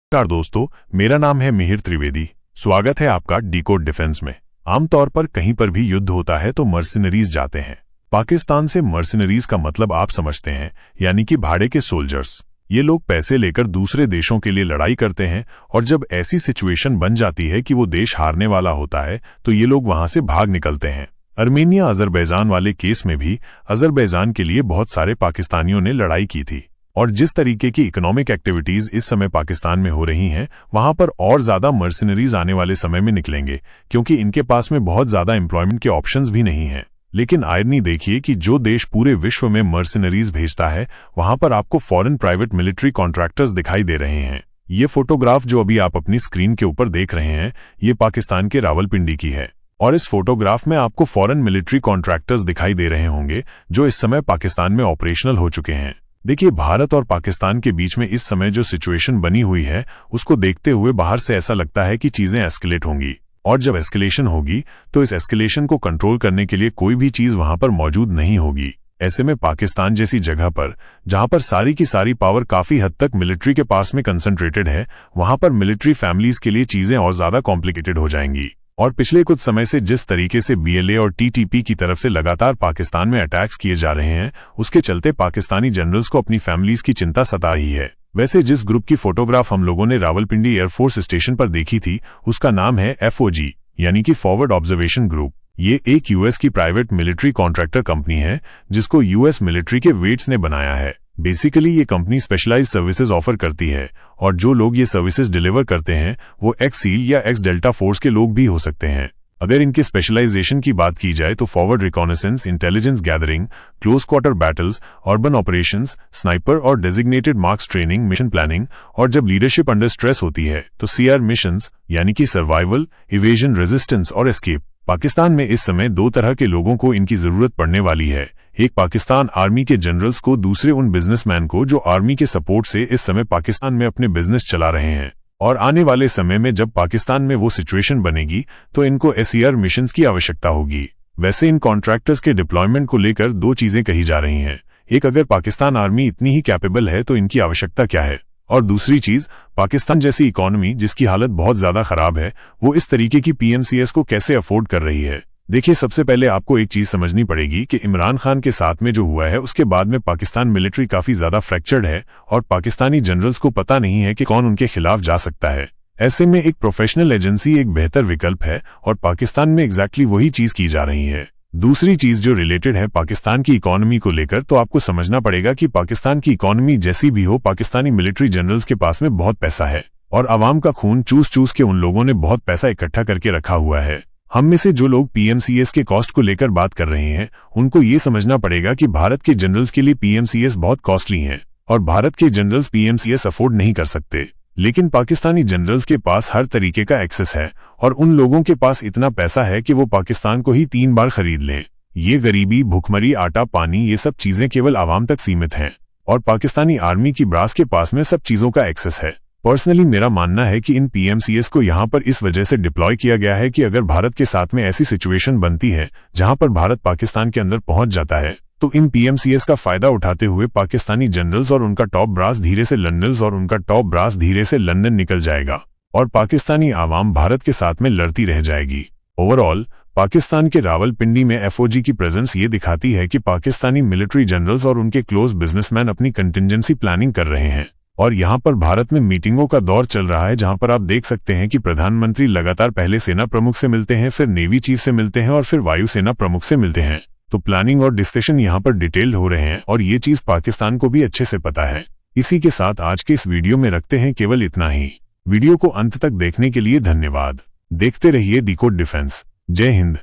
नमस्कार दोस्तों, मेरा नाम है मिहिर त्रिवेदी। स्वागत है आपका डिकोड डिफेंस में। आमतौर पर कहीं पर भी युद्ध होता है तो मर्सिनरीज जाते हैं। पाकिस्तान से मर्सिनरीज का मतलब आप समझते हैं, यानी कि भाड़े के सोल्जर्स। ये लोग पैसे लेकर दूसरे देशों के लिए लड़ाई करते हैं और जब ऐसी सिचुएशन बन जाती है कि वो देश हारने वाला होता है तो ये लोग वहां से भाग निकलते हैं। अर्मेनिया अजरबैजान वाले केस में भी अजरबैजान के लिए बहुत सारे पाकिस्तानियों ने लड़ाई की थी। और जिस तरीके की इकोनॉमिक एक्टिविटीज इस समय पाकिस्तान में हो रही हैं, वहां पर और ज्यादा मर्सिनरीज आने वाले समय में निकलेंगे, क्योंकि इनके पास में बहुत ज्यादा एम्प्लॉयमेंट के ऑप्शंस भी नहीं हैं। लेकिन आयरनी देखिए कि जो देश पूरे विश्व में मर्सिनरीज भेजता है, वहां पर आपको फॉरेन प्राइवेट मिलिट्री कॉन्ट्रैक्टर्स दिखाई दे रहे हैं। ये फोटोग्राफ जो अभी आप अपनी स्क्रीन के ऊपर देख रहे हैं, ये पाकिस्तान के रावलपिंडी की है। और इस फोटोग्राफ में आपको फॉरेन मिलिट्री कॉन्ट्रैक्टर्स दिखाई दे रहे होंगे जो इस समय पाकिस्तान में ऑपरेशनल हो चुके हैं। देखिए, भारत और पाकिस्तान के बीच में इस समय जो सिचुएशन बनी हुई है, उसको देखते हुए बाहर से ऐसा लगता है कि चीजें एस्केलेट होंगी। और जब एस्केलेशन होगी तो इस एस्केलेशन को कंट्रोल करने के लिए कोई भी चीज वहां पर मौजूद नहीं होगी। ऐसे में पाकिस्तान जैसी जगह पर, जहां पर सारी की सारी पावर काफी हद तक मिलिट्री के पास में कंसंट्रेटेड है, वहां पर मिलिट्री फैमिलीज के लिए चीजें और ज्यादा कॉम्प्लिकेटेड हो जाएंगी। और पिछले कुछ समय से जिस तरीके से BLA और TTP की तरफ से लगातार पाकिस्तान में अटैक्स किए जा रहे हैं, उसके चलते पाकिस्तानी जनरल्स को अपनी फैमिलीज की चिंता सता रही है। वैसे जिस ग्रुप की फोटोग्राफ हम लोगों ने रावलपिंडी एयरफोर्स स्टेशन पर देखी थी, उसका नाम है FOG, यानी कि फॉरवर्ड ऑब्जर्वेशन ग्रुप। ये एक US की प्राइवेट मिलिट्री कॉन्ट्रैक्टर कंपनी है, जिसको US मिलिट्री के वेट्स ने बनाया है। बेसिकली ये कंपनी स्पेशलाइज्ड सर्विसेज ऑफर करती है, और जो लोग ये सर्विसेज डिलीवर करते हैं वो एक्स सील या एक्स डेल्टा फोर्स के लोग भी हो सकते हैं। अगर इनके स्पेशलाइजेशन की बात की जाए तो forward reconnaissance, intelligence gathering, close quarter battles, urban operations, sniper और designated marks training, mission planning, और जब लीडरशिप अंडर स्ट्रेस होती है तो CR मिशंस, यानी कि सर्वाइवल, इवेजन, रेजिस्टेंस और एस्केप। पाकिस्तान में इस समय दो तरह के लोगों को इनकी जरूरत पड़ने वाली है। एक पाकिस्तान आर्मी के जनरल्स को, दूसरे उन बिजनेसमैन को जो आर्मी के सपोर्ट से इस समय पाकिस्तान में अपने बिजनेस चला रहे हैं। और आने वाले समय में जब पाकिस्तान में वो सिचुएशन बनेगी तो इनको SCR मिशंस की आवश्यकता होगी। वैसे इन कॉन्ट्रैक्टर्स के डिप्लॉयमेंट को लेकर दो चीजें कही जा रही हैं। एक, अगर पाकिस्तान आर्मी इतनी ही कैपेबल है तो इनकी आवश्यकता क्या है, और दूसरी चीज, पाकिस्तान जैसी इकोनॉमी जिसकी हालत बहुत ज्यादा खराब है, वो इस तरीके की PMCS को कैसे अफोर्ड कर रही है। देखिए, सबसे पहले आपको एक चीज समझनी पड़ेगी कि इमरान खान के साथ में जो हुआ है उसके बाद में पाकिस्तान मिलिट्री काफी ज्यादा फ्रैक्चर्ड है और पाकिस्तानी जनरल्स को पता नहीं है कि कौन उनके खिलाफ जा सकता है। ऐसे में एक प्रोफेशनल एजेंसी एक बेहतर विकल्प है और पाकिस्तान में एग्जैक्टली वही चीज की जा रही है। दूसरी चीज जो रिलेटेड है पाकिस्तान की इकोनॉमी को लेकर, तो आपको समझना पड़ेगा कि पाकिस्तान की इकोनॉमी जैसी भी हो, पाकिस्तानी मिलिट्री जनरल्स के पास में बहुत पैसा है और आवाम का खून चूस चूस के उन लोगों ने बहुत पैसा इकट्ठा करके रखा हुआ है। हम में से जो लोग PMCS के कॉस्ट को लेकर बात कर रहे हैं, उनको ये समझना पड़ेगा कि भारत के जनरल्स के लिए PMCS बहुत कॉस्टली हैं और भारत के जनरल्स PMCS अफोर्ड नहीं कर सकते। लेकिन पाकिस्तानी जनरल्स के पास हर तरीके का एक्सेस है और उन लोगों के पास इतना पैसा है कि वो पाकिस्तान को ही 3 बार खरीद लें। ये गरीबी, भुखमरी, आटा पानी, ये सब चीजें केवल आवाम तक सीमित हैं और पाकिस्तानी आर्मी की ब्रास के पास में सब चीजों का एक्सेस है। पर्सनली मेरा मानना है कि इन PMCS को यहाँ पर इस वजह से डिप्लॉय किया गया है कि अगर भारत के साथ में ऐसी सिचुएशन बनती है जहाँ पर भारत पाकिस्तान के अंदर पहुंच जाता है, तो इन PMCS का फायदा उठाते हुए पाकिस्तानी जनरल्स और उनका टॉप ब्रास धीरे से लंदन निकल जाएगा और पाकिस्तानी आवाम भारत के साथ में लड़ती रह जाएगी। ओवरऑल पाकिस्तान के रावलपिंडी में FOG की प्रेजेंस ये दिखाती है कि पाकिस्तानी मिलिट्री जनरल्स और उनके क्लोज बिजनेसमैन अपनी कंटिजेंसी प्लानिंग कर रहे हैं। और यहाँ पर भारत में मीटिंगों का दौर चल रहा है, जहाँ पर आप देख सकते हैं कि प्रधानमंत्री लगातार पहले सेना प्रमुख से मिलते हैं, फिर नेवी चीफ से मिलते हैं और फिर वायुसेना प्रमुख से मिलते हैं। तो प्लानिंग और डिस्कशन यहाँ पर डिटेल्ड हो रहे हैं और ये चीज पाकिस्तान को भी अच्छे से पता है। इसी के साथ आज के इस वीडियो में रखते हैं केवल इतना ही। वीडियो को अंत तक देखने के लिए धन्यवाद। देखते रहिए डिकोड डिफेंस। जय हिंद।